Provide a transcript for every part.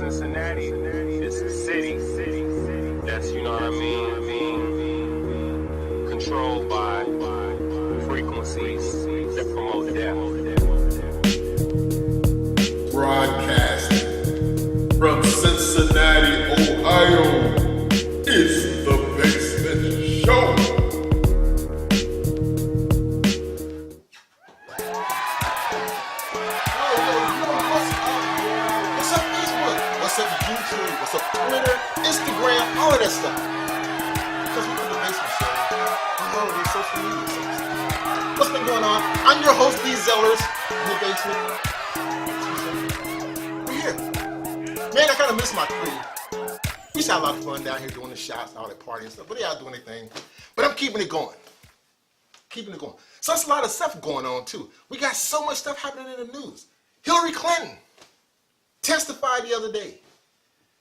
Cincinnati is a city that's, you know what I mean, controlled by frequencies that promote death. Broadcasting from Cincinnati, Ohio, it's The Basement Show. What's up, Facebook? What's up, YouTube? What's up, Twitter, Instagram, all of that stuff? Because we do The Basement Show on all of these social media sites. What's been going on? I'm your host, Lee Zellars, in the basement. We're here. Man, I kind of miss my crew. We used to have a lot of fun down here doing the shots, all that party and stuff, but they out doing their thing. But I'm keeping it going. So there's a lot of stuff going on, too. We got so much stuff happening in the news. Hillary Clinton testified the other day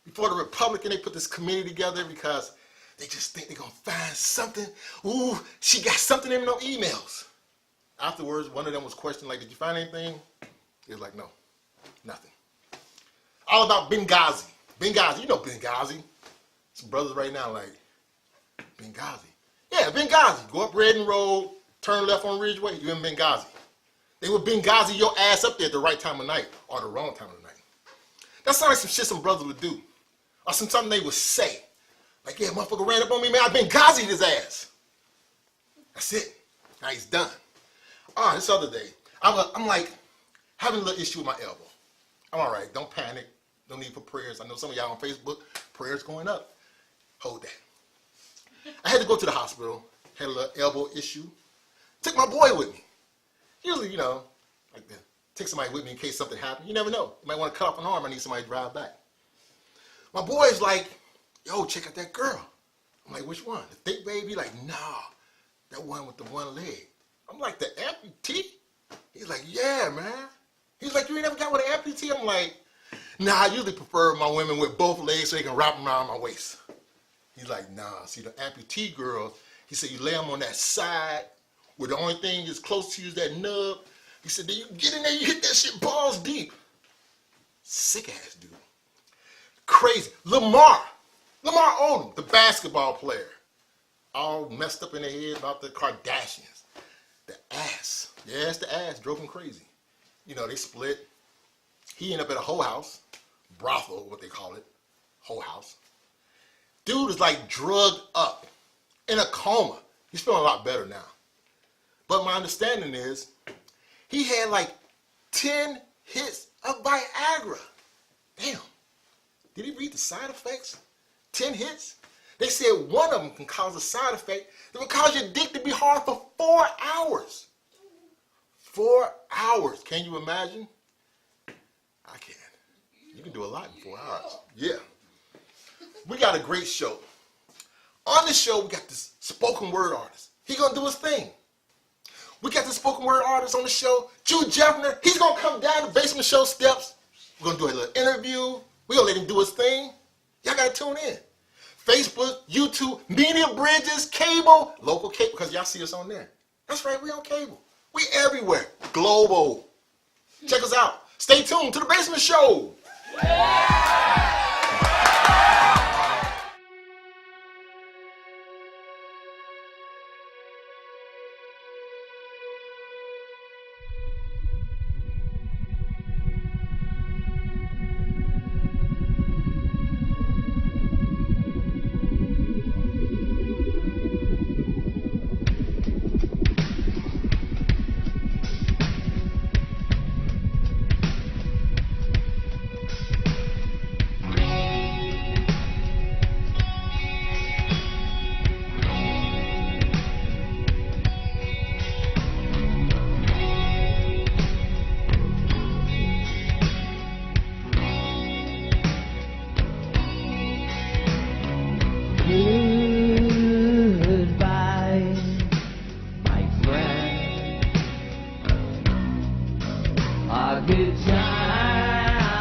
before the Republican. They put this committee together because they just think they're going to find something. Ooh, she got something in no emails. Afterwards, one of them was questioned, like, did you find anything? He was like, no, nothing. All about Benghazi. Benghazi, you know Benghazi. Some brothers right now like, Benghazi. Yeah, Benghazi. Go up Redden Road, turn left on Ridgeway, you're in Benghazi. They would Benghazi your ass up there at the right time of night or the wrong time of night. That sounds like some shit some brothers would do. Or something they would say. Like, yeah, motherfucker ran up on me, man, I Benghazi'd his ass. That's it. Now he's done. This other day, I'm like having a little issue with my elbow. I'm all right. Don't panic. No need for prayers. I know some of y'all on Facebook, prayers going up. Hold that. I had to go to the hospital. Had a little elbow issue. Took my boy with me. Usually, you know, like that. Take somebody with me in case something happens. You never know. You might want to cut off an arm. I need somebody to drive back. My boy's like, yo, check out that girl. I'm like, which one? The thick baby? Like, nah, that one with the one leg. I'm like, the amputee? He's like, yeah, man. He's like, you ain't never got with an amputee? I'm like, nah, I usually prefer my women with both legs so they can wrap them around my waist. He's like, nah, see, the amputee girls, he said, you lay them on that side where the only thing is close to you is that nub. He said, then you get in there, you hit that shit balls deep. Sick ass dude. Crazy. Lamar Odom, the basketball player. All messed up in the head about the Kardashians. The ass. Yeah, it's the ass. Drove him crazy. You know, they split. He ended up at a whole house. Brothel, what they call it. Whole house. Dude is like drugged up. In a coma. He's feeling a lot better now. But my understanding is, he had like 10 hits of Viagra. Damn. Did he read the side effects? 10 hits? They said one of them can cause a side effect that will cause your dick to be hard for 4 hours. 4 hours. Can you imagine? I can. You can do a lot in 4 hours. Yeah. We got a great show. On the show, we got this spoken word artist. He gonna do his thing. We got the spoken word artist on the show, Jugh Jeff. He's gonna come down the Basement Show steps. We're gonna do a little interview. We're gonna let him do his thing. Y'all gotta tune in. Facebook, YouTube, Media Bridges, cable, local cable, because y'all see us on there. That's right, we on cable. We everywhere. Global. Check us out. Stay tuned to The Basement Show. Goodbye, my friend. Our good times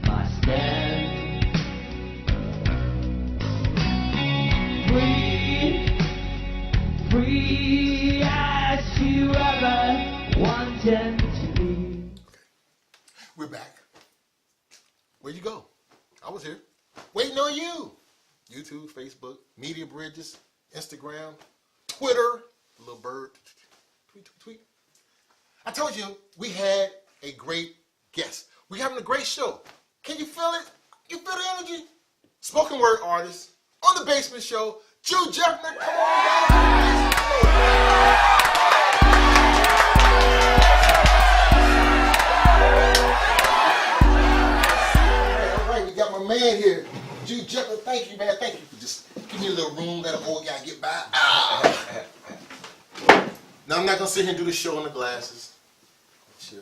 must end. Free as you ever wanted to be. We're back. Where'd you go? I was here, waiting on you. YouTube, Facebook, Media Bridges, Instagram, Twitter, little bird, tweet, tweet, tweet. I told you we had a great guest. We're having a great show. Can you feel it? You feel the energy? Spoken word artist on the Basement Show, Jugh Jeff. Come on down. All right, we got my man here, Jugh Jeff. Thank you, man. Thank you for just giving me a little room, let an old guy get by. Now I'm not gonna sit here and do the show on the glasses. Chill.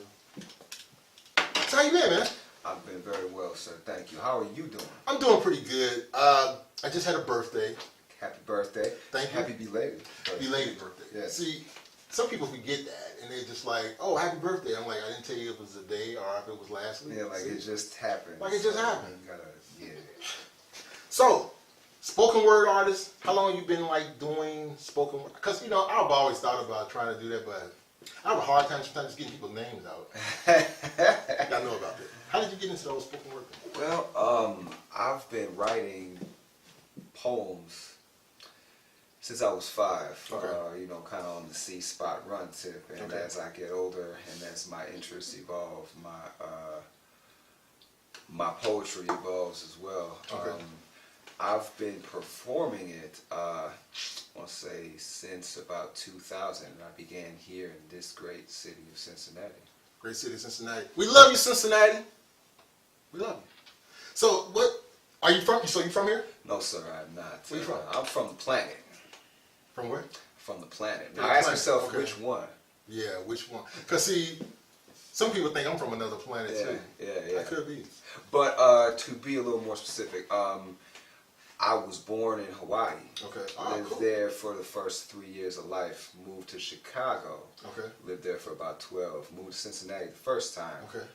So how you been, man? I've been very well, sir. Thank you. How are you doing? I'm doing pretty good. I just had a birthday. Happy birthday. Thank you. Happy belated. Belated birthday. Yeah. See, some people forget that, and they're just like, "Oh, happy birthday." I'm like, I didn't tell you if it was a day or if it was last week. Yeah, like See? it just happened. Like it just happened. You gotta, yeah. So, spoken word artist. How long you been like doing spoken word? Because you know, I've always thought about trying to do that, but I have a hard time sometimes just getting people's names out. You gotta know about that. How did you get into those spoken word things? Well, I've been writing poems since I was 5. Okay. You know, kind of on the C spot run tip, and Okay. as I get older and as my interests evolve, my poetry evolves as well. Okay. I've been performing it, I want to say, since about 2000. And I began here in this great city of Cincinnati. Great city, Cincinnati. We love you, Cincinnati. We love you. So, what are you from? So you from here? No, sir, I'm not. Where you from? I'm from the planet. From where? From the planet. From Now, the ask planet, yourself okay. which one. Yeah, which one? Because see, some people think I'm from another planet too. Yeah. I could be. But to be a little more specific, I was born in Hawaii. Okay. Lived Cool. there for the first 3 years of life. Moved to Chicago. Okay. Lived there for about 12. Moved to Cincinnati the first time. Okay.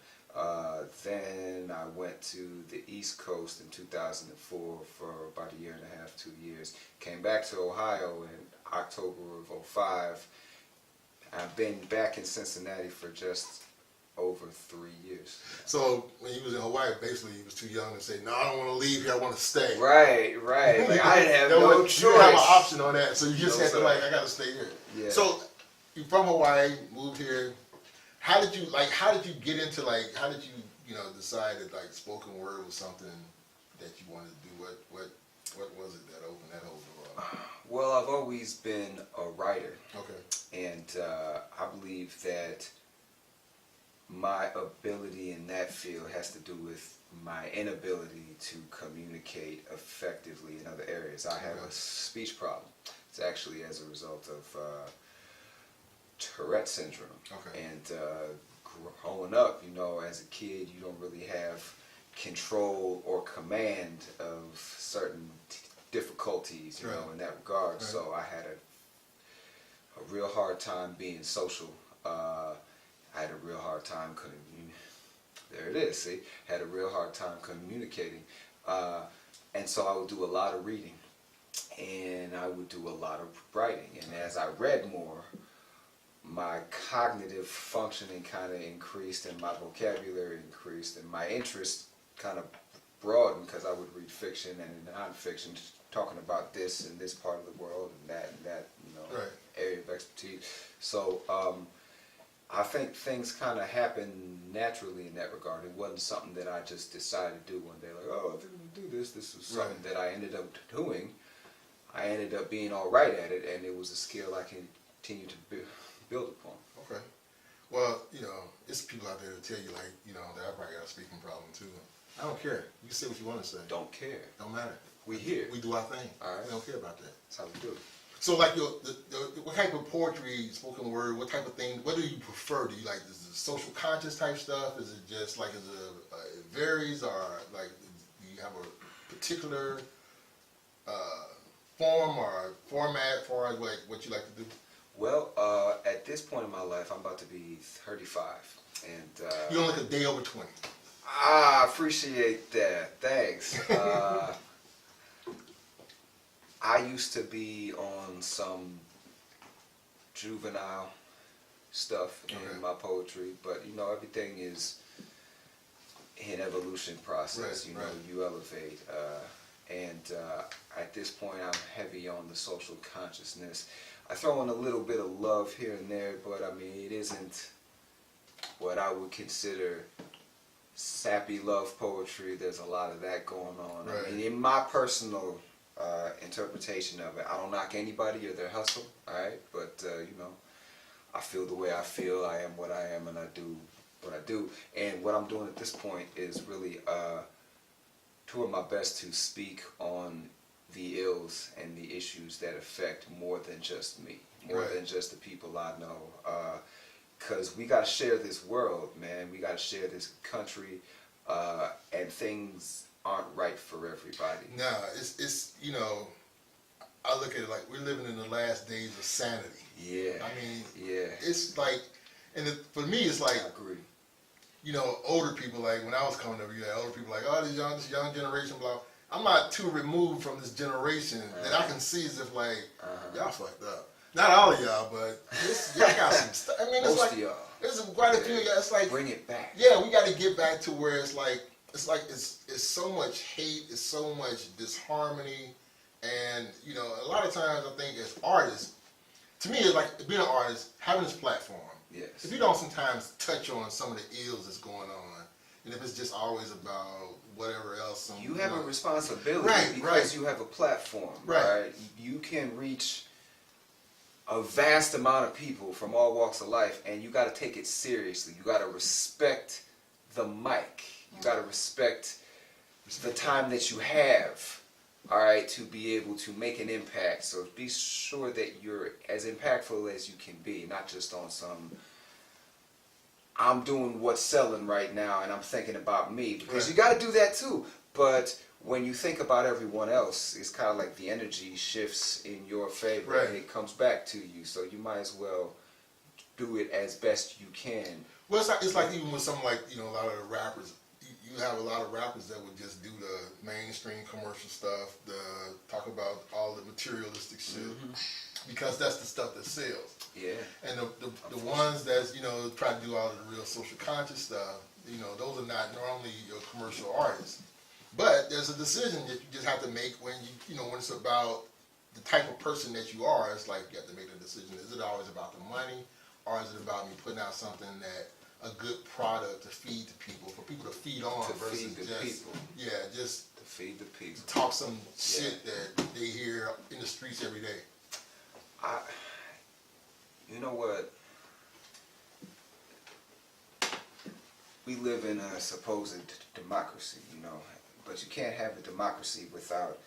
Then I went to the East Coast in 2004 for about 1.5 years, 2 years. Came back to Ohio in October of 05. I've been back in Cincinnati for just over 3 years. So when you was in Hawaii, basically you was too young to say, "No, I don't want to leave here. I want to stay." Right. Like I didn't have There no was- choice. You didn't have an option on that, so you just No, had to sir. like, I got to stay here. Yeah. So you from Hawaii, moved here. How did you get into like? How did you decide that like spoken word was something that you wanted to do? What was it that opened that whole door? Well, I've always been a writer. Okay. And I believe that my ability in that field has to do with my inability to communicate effectively in other areas. I have a speech problem. It's actually as a result of Tourette syndrome. Okay. And growing up, as a kid, you don't really have control or command of certain difficulties, Right. in that regard. Right. So I had a real hard time being social. I had a real hard time had a real hard time communicating. And so I would do a lot of reading and I would do a lot of writing. And as I read more, my cognitive functioning kind of increased and my vocabulary increased and my interest kind of broadened because I would read fiction and nonfiction talking about this and this part of the world and that Right. area of expertise. So I think things kind of happened naturally in that regard. It wasn't something that I just decided to do one day, like, oh, I'm going to do this. This was something Right. that I ended up doing. I ended up being all right at it, and it was a skill I continue to build upon. Okay. Well, it's people out there to tell you like, that I probably got a speaking problem too. I don't care. You can say what you want to say. Don't care. Don't matter. We here. We do our thing. All right. We don't care about that. That's how we do it. So like what type of poetry, spoken word, what type of thing, what do you prefer? Do you like is it social conscious type stuff? Is it just like it varies, or like do you have a particular form or format for what you like to do? Well, at this point in my life, I'm about to be 35, and You're like a day over 20. I appreciate that. Thanks. I used to be on some juvenile stuff Okay. in my poetry, but everything is an evolution process. Right, You know, right. you elevate, and at this point, I'm heavy on the social consciousness. I throw in a little bit of love here and there, but I mean, it isn't what I would consider sappy love poetry. There's a lot of that going on. Right. I mean, in my personal interpretation of it, I don't knock anybody or their hustle, all right? But, you know, I feel the way I feel. I am what I am, and I do what I do. And what I'm doing at this point is really doing my best to speak on the ills and the issues that affect more than just me, more Right. than just the people I know. Because we got to share this world, man. We got to share this country, and things aren't right for everybody. Nah, it's you know, I look at it like we're living in the last days of sanity. Yeah. I mean, Yeah. it's like, and for me, it's like, I agree. you know, older people, like when I was coming up, you had older people like, oh, this young generation, blah. I'm not too removed from this generation that I can see as if like, y'all fucked up. Not all of y'all, but y'all got some stuff. I mean, it's Most like, of y'all. there's quite a few of y'all. It's like, Bring it back. yeah, we got to get back to where it's so much hate, it's so much disharmony, and you know, a lot of times I think as artists, to me, it's like being an artist, having this platform. Yes. If you don't sometimes touch on some of the ills that's going on, and if it's just always about whatever else, You have a responsibility Right, because right. you have a platform, Right. right? You can reach a vast amount of people from all walks of life, and you got to take it seriously. You got to respect the mic. You got to respect the time that you have, all right, to be able to make an impact. So be sure that you're as impactful as you can be, not just on some, I'm doing what's selling right now and I'm thinking about me, because Right. you got to do that too. But when you think about everyone else, it's kind of like the energy shifts in your favor, Right. and it comes back to you. So you might as well do it as best you can. Well, it's like even with something like, you know, a lot of the rappers, you have a lot of rappers that would just do the mainstream commercial stuff, talk about all the materialistic shit, because that's the stuff that sells. Yeah. And the ones that, you know, try to do all the real social conscious stuff, you know, those are not normally your commercial artists. But there's a decision that you just have to make when you know, when it's about the type of person that you are. It's like you have to make the decision. Is it always about the money, or is it about me putting out something that a good product to feed to people, for people to feed on, To versus feed the just people. just To feed the people. talk some shit that they hear in the streets every day. You know what? We live in a supposed democracy, you know, but you can't have a democracy without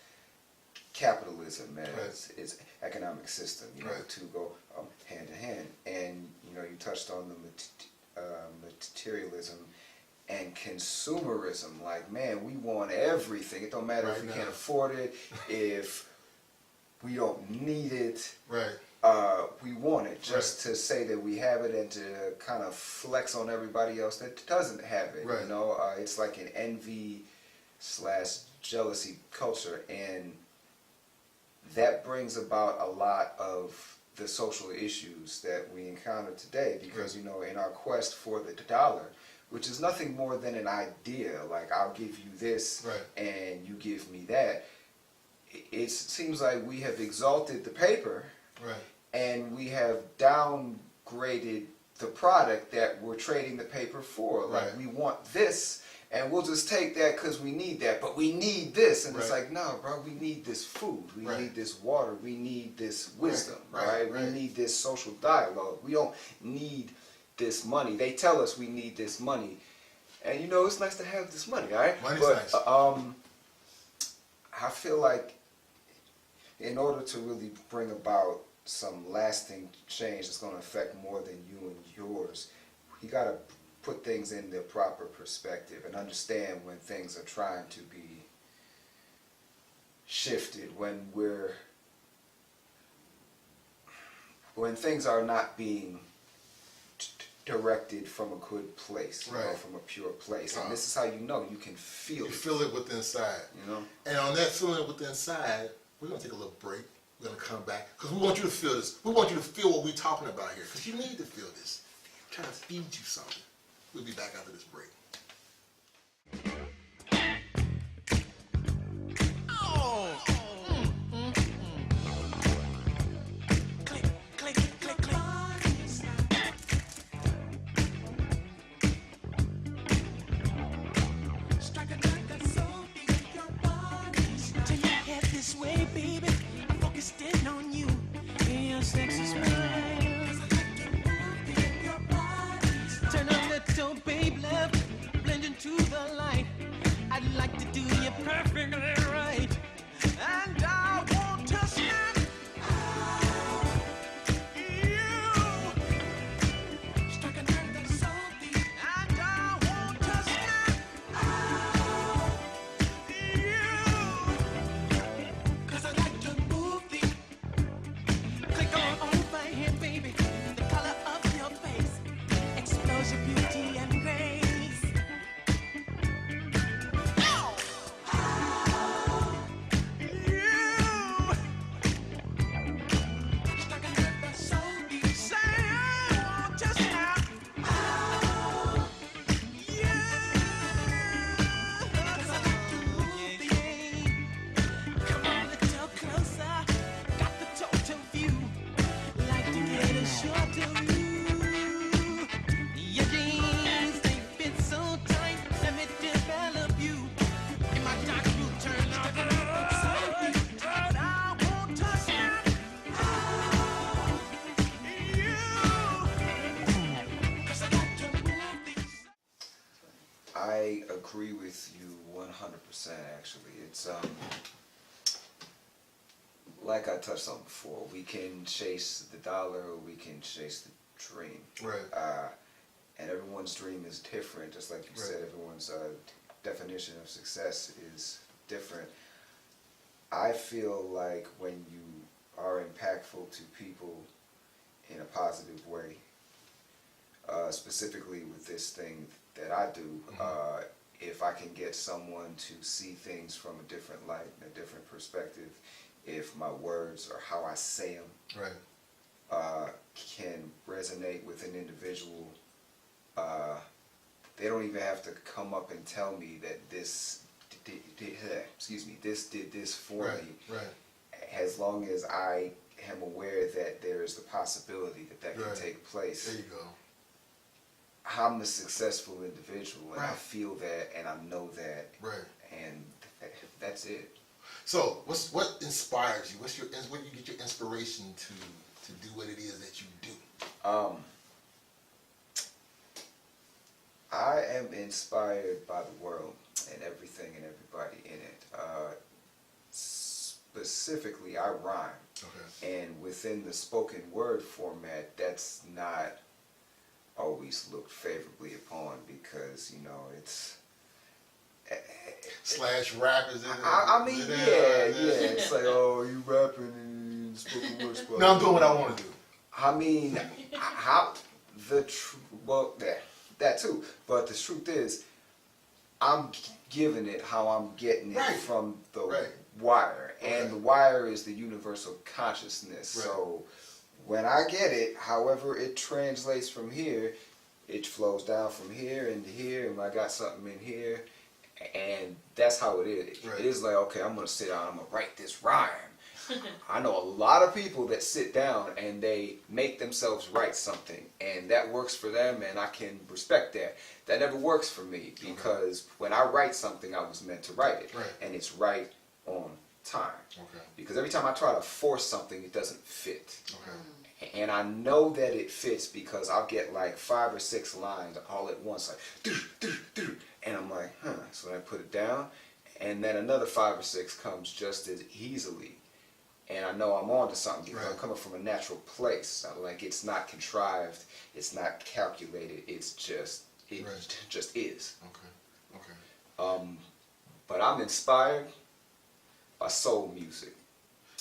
capitalism as its economic system. You know, Right. the two go hand in hand. And you know, you touched on the materialism and consumerism. Like, man, we want everything. It don't matter if Right we now. can't afford it, if we don't need it. Right. We want it just to say that we have it and to kind of flex on everybody else that doesn't have it. Right. You know, it's like an envy/jealousy culture, and that brings about a lot of the social issues that we encounter today. Because, you know, in our quest for the dollar, which is nothing more than an idea, like I'll give you this Right. and you give me that. It seems like we have exalted the paper. Right. And we have downgraded the product that we're trading the paper for. Like, Right. we want this, and we'll just take that because we need that, but we need this. And it's Right. like, no, bro, we need this food. We Right. need this water. We need this wisdom, Right. right? Right. We need this social dialogue. We don't need this money. They tell us we need this money. And, you know, it's nice to have this money, all right? Money's but, nice. I feel like in order to really bring about some lasting change that's going to affect more than you and yours, you got to put things in their proper perspective and understand when things are trying to be shifted, when things are not being directed from a good place, you know, Right. from a pure place. And this is how you know, you can feel You it, feel it within inside. you know? And on that feeling it within inside, we're going to take a little break. We're going to come back because we want you to feel this. We want you to feel what we're talking about here because you need to feel this. I'm trying to feed you something. We'll be back after this break. I agree with you 100%. Actually, it's like I touched on before. We can chase the dollar, or we can chase the dream. Right. And everyone's dream is different. Just like you said, everyone's definition of success is different. I feel like when you are impactful to people in a positive way, specifically with this thing that I do, if I can get someone to see things from a different light, a different perspective, if my words or how I say them can resonate with an individual, they don't even have to come up and tell me that this did this for me. Right. As long as I am aware that there is the possibility that can take place. There you go. I'm a successful individual, and I Right. feel that, and I know that, Right. and that's it. So, what inspires you? Where do you get your inspiration to do what it is that you do? I am inspired by the world and everything and everybody in it. Specifically, I rhyme, and within the spoken word format, that's not always looked favorably upon because it's Slash rap is in it. I mean, yeah. It's like, oh, you rapping in spoken word spot. No, I'm doing what I want to do. I mean, how that too. But the truth is, I'm giving it how I'm getting it from the wire, and the wire is the universal consciousness. So when I get it, however it translates from here, it flows down from here into here, and I got something in here, and that's how it is. It is like, okay, I'm gonna sit down, I'm gonna write this rhyme. I know a lot of people that sit down and they make themselves write something, and that works for them, and I can respect that. That never works for me, because when I write something, I was meant to write it, and it's right on time. Because every time I try to force something, it doesn't fit. And I know that it fits because I'll get like 5 or 6 lines all at once, like, and I'm like, so I put it down, and then another 5 or 6 comes just as easily. And I know I'm on to something because I'm coming from a natural place. Like, it's not contrived, it's not calculated, it just is. But I'm inspired by soul music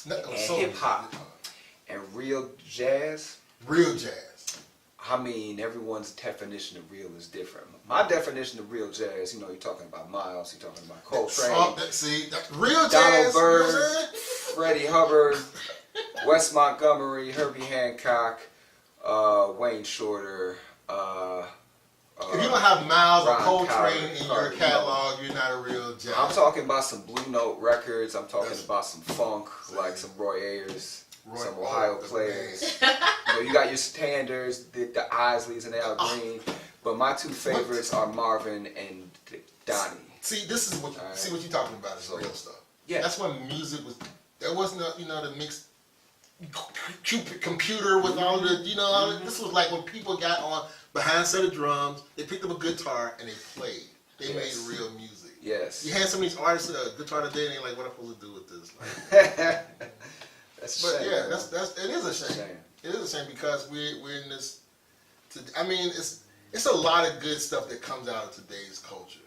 and hip hop and real jazz. Real jazz. I mean, everyone's definition of real is different. My definition of real jazz, you're talking about Miles, you're talking about Coltrane, real Donald jazz, Byrd, Freddie Hubbard, Wes Montgomery, Herbie Hancock, Wayne Shorter. If you don't have Miles or Coltrane in your Carter, catalog, you're not a real jazz. I'm talking about some Blue Note records. I'm talking about some funk, like some Roy Ayers, some Ohio players. You got your standards, the Isleys and Al Green. But my 2 favorites are Marvin and Donnie. See, this is what what you're talking about is real stuff. Yeah, that's when music was. There wasn't the mixed computer with all the This was like when people got on behind a set of drums, they picked up a guitar and they played. They made real music. Yes. You had some of these artists guitar today, and they're like, "What am I supposed to do with this?" Like, that's a shame. Yeah, it is a shame. It is a shame because we're in this. I mean, it's a lot of good stuff that comes out of today's culture,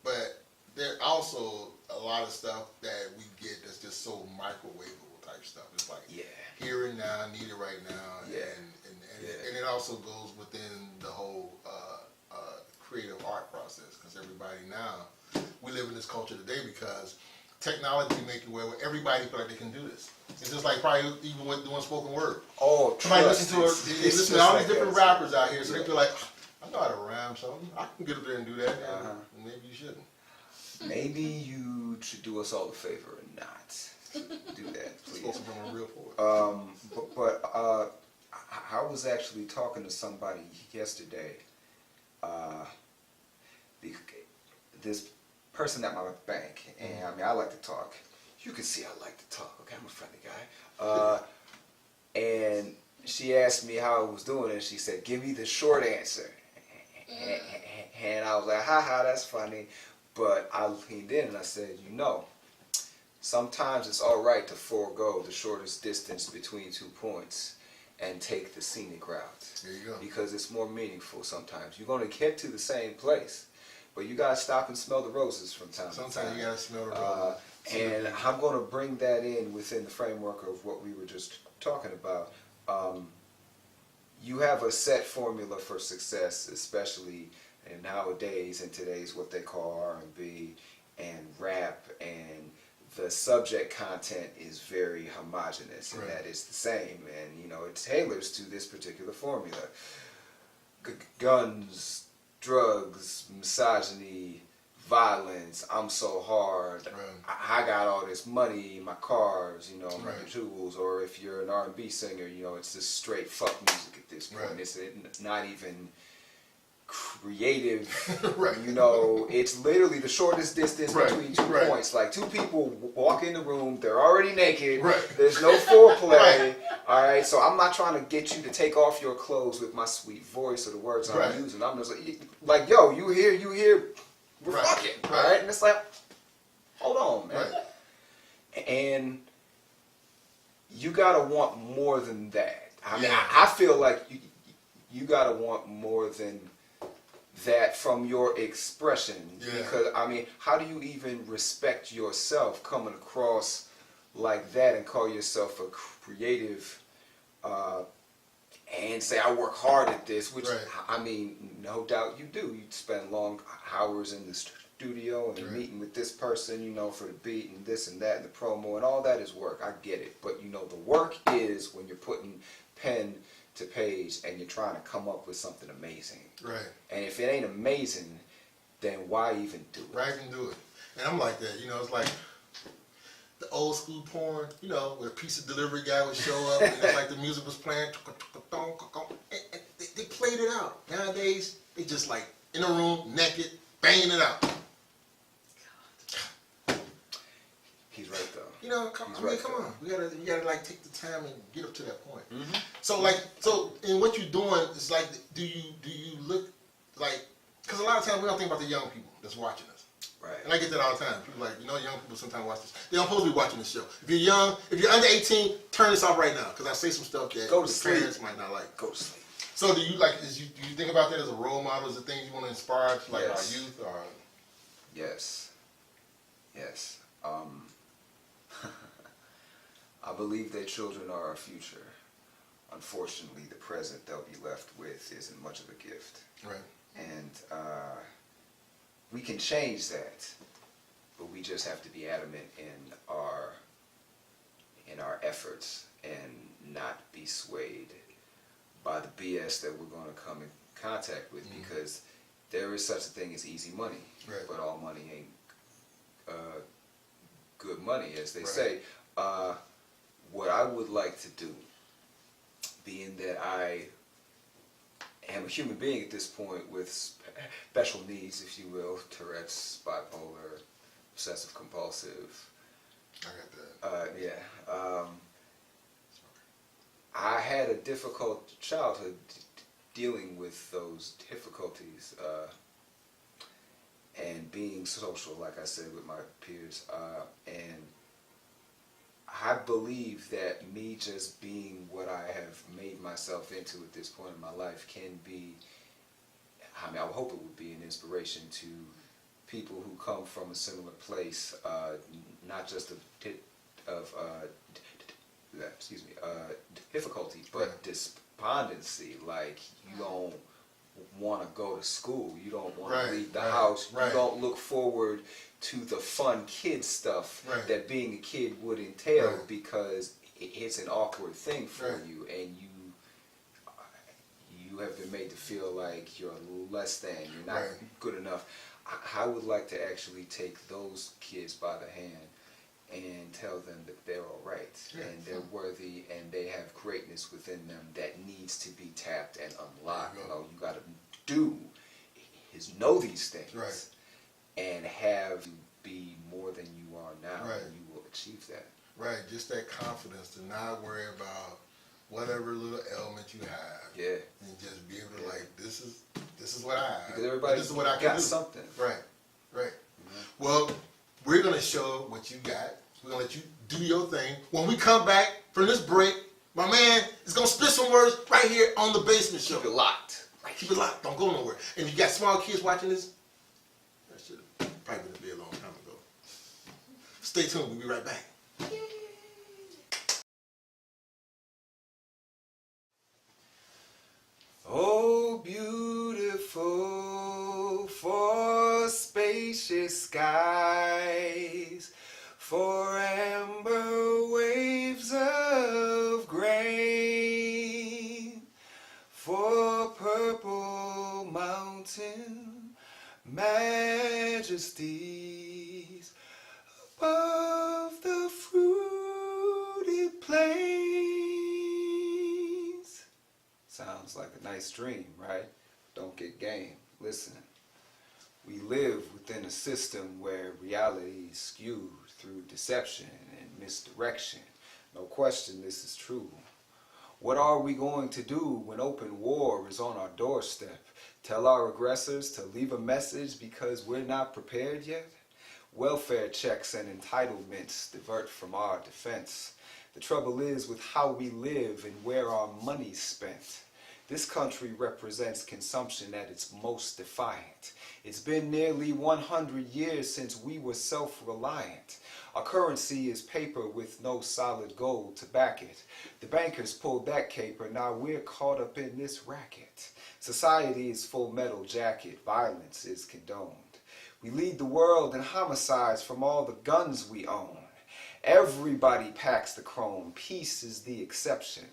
but there also a lot of stuff that we get that's just so microwavable type stuff. It's like here and now, need it right now, and it also goes within the whole creative art process because everybody now we live in this culture today because technology making where everybody feel like they can do this. It's just like probably even with doing spoken word. Oh, somebody listen to all these different rappers out here, so they feel like I know how to rhyme something. I can get up there and do that. And maybe you shouldn't. Maybe you should do us all a favor and not do that, please. Supposed to be a real poet. But I was actually talking to somebody yesterday. This person at my bank, and I mean, I like to talk. You can see I like to talk. Okay, I'm a friendly guy. And she asked me how I was doing, and she said, "Give me the short answer." And I was like, "Ha, that's funny." But I leaned in and I said, sometimes it's all right to forego the shortest distance between 2 points and take the scenic route. There you go. Because it's more meaningful sometimes. You're going to get to the same place, but you got to stop and smell the roses from time to time. Sometimes you got to smell the roses. And I'm going to bring that in within the framework of what we were just talking about. You have a set formula for success, especially nowadays in today's what they call R&B and rap, and the subject content is very homogenous, and that is the same, and it tailors to this particular formula. Guns, drugs, misogyny, violence, I'm so hard, I got all this money, my cars, my jewels, or if you're an R&B singer, it's just straight fuck music at this point. It's not even creative, it's literally the shortest distance between 2 points. Like 2 people walk in the room, they're already naked, there's no foreplay, alright, so I'm not trying to get you to take off your clothes with my sweet voice or the words I'm using. I'm just like, yo, you here, we're fucking, alright, and it's like, hold on, man. And you gotta want more than that. I mean, I feel like you gotta want more than that from your expression, because I mean, how do you even respect yourself coming across like that and call yourself a creative and say I work hard at this, which I mean, no doubt you do. You spend long hours in the studio and meeting with this person, for the beat and this and that and the promo, and all that is work. I get it, but the work is when you're putting pen to page and you're trying to come up with something amazing. And if it ain't amazing, then why even do it? Why even do it? And I'm like that, it's like the old school porn, where a pizza delivery guy would show up and it's like the music was playing, and they played it out. Nowadays, they just like in a room, naked, banging it out. He's right though. Come on. You gotta like take the time and get up to that point. So in what you're doing, it's like, do you look like? Because a lot of times we don't think about the young people that's watching us. And I get that all the time. People like, young people sometimes watch this. They don't supposed to be watching this show. If you're young, if you're under 18, turn this off right now, because I say some stuff that go to sleep. Parents might not like. Go to sleep. So do you like? Do you think about that as a role model? As the things you want to inspire to our youth? Or Yes. I believe that children are our future. Unfortunately, the present they'll be left with isn't much of a gift. And we can change that, but we just have to be adamant in our efforts and not be swayed by the BS that we're going to come in contact with, because there is such a thing as easy money, but all money ain't good money, as they say. What I would like to do, being that I am a human being at this point with special needs, if you will, Tourette's, bipolar, obsessive compulsive. I got that. I had a difficult childhood dealing with those difficulties and being social, like I said, with my peers. And I believe that me just being what I have made myself into at this point in my life can be, I mean, I hope it would be an inspiration to people who come from a similar place, not just of difficulty, but despondency. Like, you don't want to go to school, you don't want to leave the house, you don't look forward to the fun kid stuff that being a kid would entail, because it's an awkward thing for you, and you have been made to feel like you're less than, you're not good enough. I would like to actually take those kids by the hand and tell them that they're all right, and they're worthy, and they have greatness within them that needs to be tapped and unlocked. All you got to do is know these things, Right. and have you be more than you are now, Right. and you will achieve that. Right, just that confidence to not worry about whatever little ailment you have. Yeah. And just be able to this is what I have. Because everybody this is what I can got do. something. Right, right. Well, we're gonna show what you got. We're gonna let you do your thing. When we come back from this break, my man is gonna spit some words right here on the Basement Show. Keep it locked. Right, keep it locked. Don't go nowhere. And you got small kids watching this, that should have probably been a long time ago. Stay tuned. We'll be right back. Oh, beautiful for spacious skies, for amber waves of grain, for purple mountain majesties above the fruited plains. Sounds like a nice dream, right? Don't get game. Listen, we live within a system where reality is skewed through deception and misdirection. No question this is true. What are we going to do when open war is on our doorstep? Tell our aggressors to leave a message because we're not prepared yet? Welfare checks and entitlements divert from our defense. The trouble is with how we live and where our money's spent. This country represents consumption at its most defiant. It's been nearly 100 years since we were self-reliant. Our currency is paper with no solid gold to back it. The bankers pulled that caper, now we're caught up in this racket. Society is full metal jacket, violence is condoned. We lead the world in homicides from all the guns we own. Everybody packs the chrome, peace is the exception.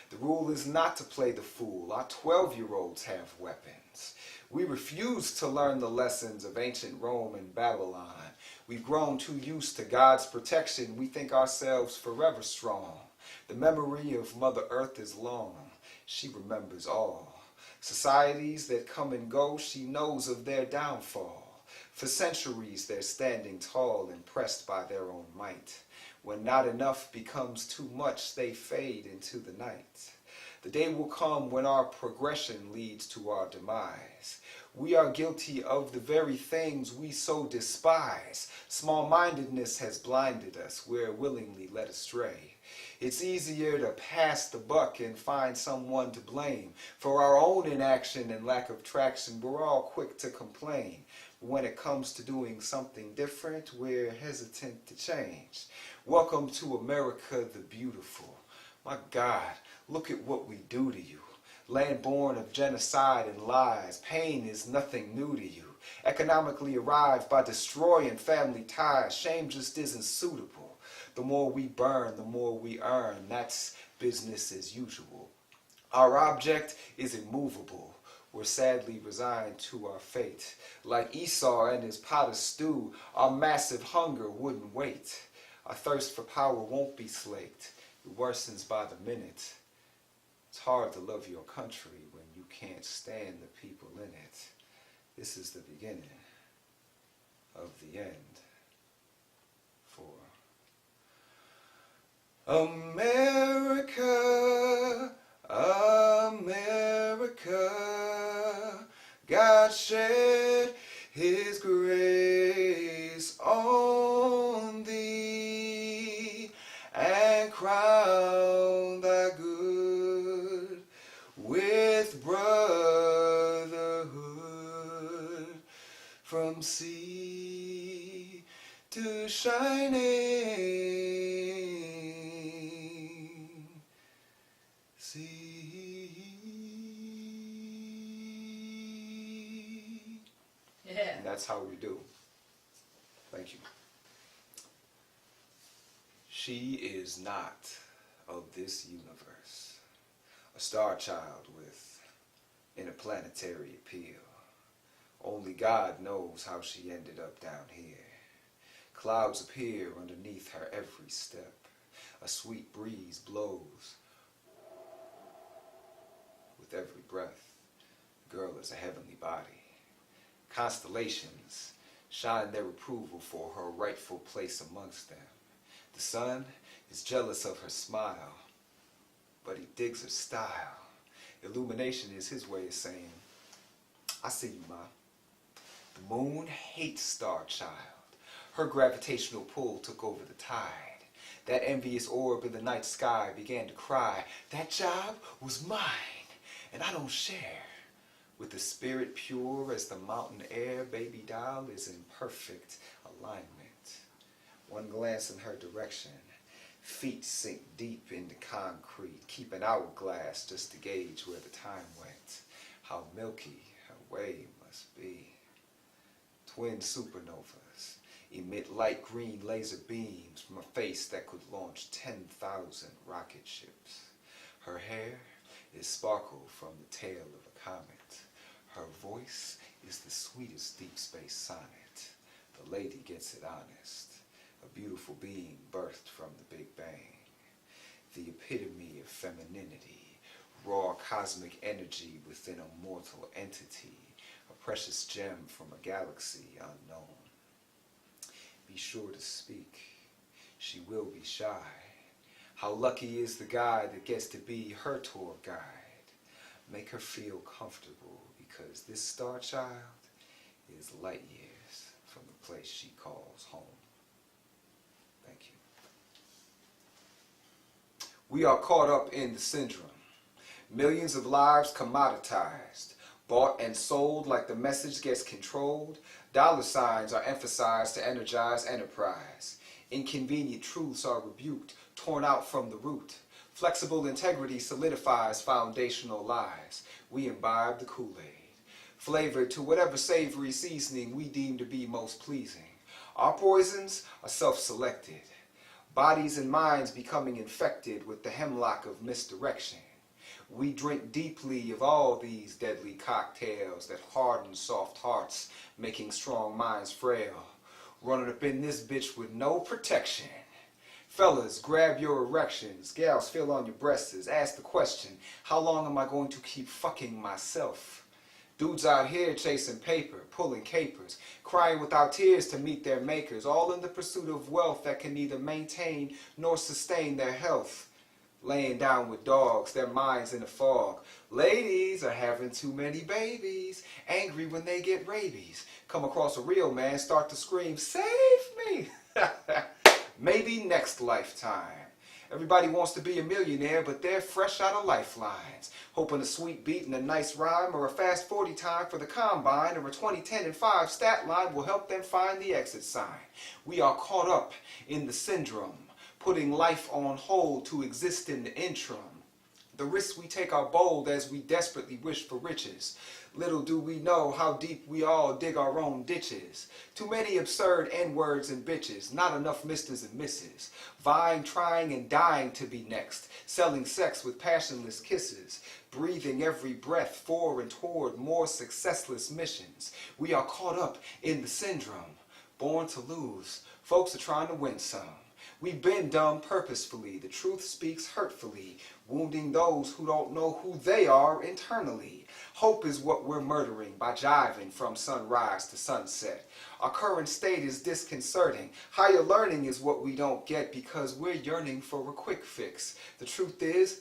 The rule is not to play the fool, our 12-year-olds have weapons. We refuse to learn the lessons of ancient Rome and Babylon. We've grown too used to God's protection, we think ourselves forever strong. The memory of Mother Earth is long, she remembers all. Societies that come and go, she knows of their downfall. For centuries they're standing tall, impressed by their own might. When not enough becomes too much, they fade into the night. The day will come when our progression leads to our demise. We are guilty of the very things we so despise. Small-mindedness has blinded us, we're willingly led astray. It's easier to pass the buck and find someone to blame. For our own inaction and lack of traction, we're all quick to complain. When it comes to doing something different, we're hesitant to change. Welcome to America the Beautiful. My God, look at what we do to you. Land born of genocide and lies, pain is nothing new to you. Economically arrived by destroying family ties, shame just isn't suitable. The more we burn, the more we earn, that's business as usual. Our object is immovable. We're sadly resigned to our fate. Like Esau and his pot of stew, our massive hunger wouldn't wait. Our thirst for power won't be slaked. It worsens by the minute. It's hard to love your country when you can't stand the people in it. This is the beginning of the end for America, America. God shed his grace on thee and crown thy good with brotherhood from sea to shining sea. Yeah. And that's how we do. Thank you. She is not of this universe, a star child with interplanetary appeal. Only God knows how she ended up down here. Clouds appear underneath her every step. A sweet breeze blows with every breath. The girl is a heavenly body. Constellations shine their approval for her rightful place amongst them. The sun is jealous of her smile, but he digs her style. Illumination is his way of saying, I see you, Ma. The moon hates Star Child. Her gravitational pull took over the tide. That envious orb in the night sky began to cry, that job was mine, and I don't share. With the spirit pure as the mountain air, baby doll is in perfect alignment. One glance in her direction, feet sink deep into concrete, keep an hourglass just to gauge where the time went. How milky her way must be. Twin supernovas emit light green laser beams from a face that could launch 10,000 rocket ships. Her hair is sparkle from the tail of a comet. Her voice is the sweetest deep space sonnet. The lady gets it honest. A beautiful being birthed from the Big Bang. The epitome of femininity. Raw cosmic energy within a mortal entity. A precious gem from a galaxy unknown. Be sure to speak. She will be shy. How lucky is the guy that gets to be her tour guide. Make her feel comfortable because this star child is light years from the place she calls home. Thank you. We are caught up in the syndrome. Millions of lives commoditized, bought and sold like the message gets controlled. Dollar signs are emphasized to energize enterprise. Inconvenient truths are rebuked, torn out from the root. Flexible integrity solidifies foundational lies. We imbibe the Kool-Aid, flavored to whatever savory seasoning we deem to be most pleasing. Our poisons are self-selected. Bodies and minds becoming infected with the hemlock of misdirection. We drink deeply of all these deadly cocktails that harden soft hearts, making strong minds frail. Running up in this bitch with no protection. Fellas, grab your erections. Gals, feel on your breasts. Ask the question, how long am I going to keep fucking myself? Dudes out here chasing paper, pulling capers, crying without tears to meet their makers, all in the pursuit of wealth that can neither maintain nor sustain their health. Laying down with dogs, their minds in a fog. Ladies are having too many babies, angry when they get rabies. Come across a real man, start to scream, save me! Maybe next lifetime. Everybody wants to be a millionaire, but they're fresh out of lifelines. Hoping a sweet beat and a nice rhyme, or a fast 40 time for the combine, or a 20-10 and 5 stat line will help them find the exit sign. We are caught up in the syndrome, putting life on hold to exist in the interim. The risks we take are bold as we desperately wish for riches. Little do we know how deep we all dig our own ditches. Too many absurd N-words and bitches, not enough misters and misses. Vying, trying, and dying to be next. Selling sex with passionless kisses. Breathing every breath for and toward more successless missions. We are caught up in the syndrome. Born to lose. Folks are trying to win some. We've been dumb purposefully. The truth speaks hurtfully, wounding those who don't know who they are internally. Hope is what we're murdering by jiving from sunrise to sunset. Our current state is disconcerting. Higher learning is what we don't get because we're yearning for a quick fix. The truth is,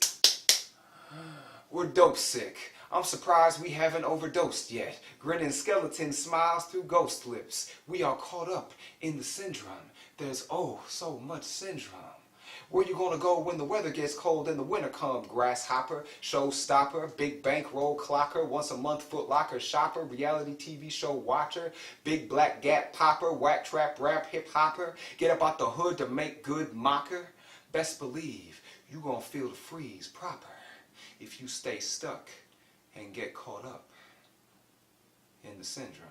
we're dope sick. I'm surprised we haven't overdosed yet. Grinning skeleton smiles through ghost lips. We are caught up in the syndrome. There's oh so much syndrome. Where you gonna go when the weather gets cold and the winter comes? Grasshopper, showstopper, big bankroll clocker, once a month Foot Locker shopper, reality TV show watcher, big black gap popper, whack trap rap hip hopper, get up out the hood to make good mocker. Best believe you gonna feel the freeze proper if you stay stuck and get caught up in the syndrome.